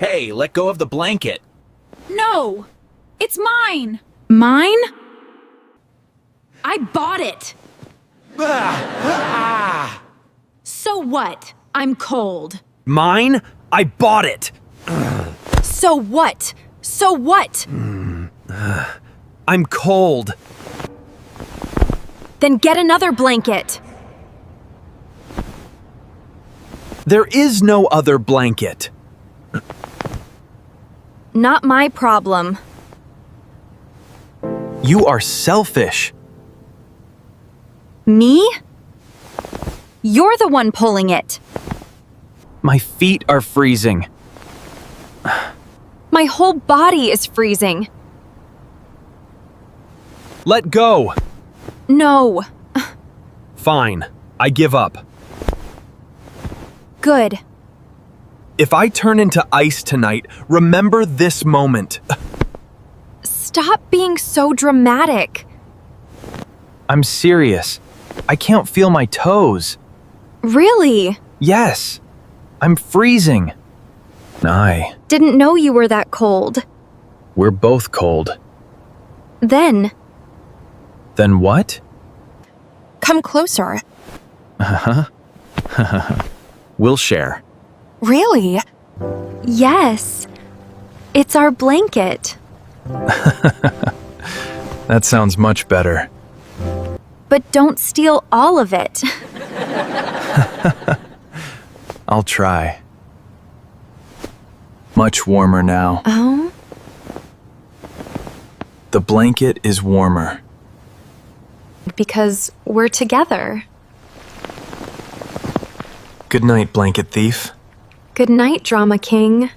Hey, let go of the blanket. No! It's mine! Mine? I bought it! So what? I'm cold. Mine? I bought it! So what? So what? I'm cold. Then get another blanket. There is no other blanket. Not my problem. You are selfish. Me? You're the one pulling it. My feet are freezing. My whole body is freezing. Let go. No. Fine. I give up. Good. If I turn into ice tonight, remember this moment. Stop being so dramatic. I'm serious. I can't feel my toes. Really? Yes. I'm freezing. Didn't know you were that cold. We're both cold. Then, Then what? come closer. We'll share. Really? Yes. It's our blanket. That sounds much better. But don't steal all of it. I'll try. Much warmer now. Oh? The blanket is warmer. Because we're together. Good night, blanket thief. Good night, Drama King.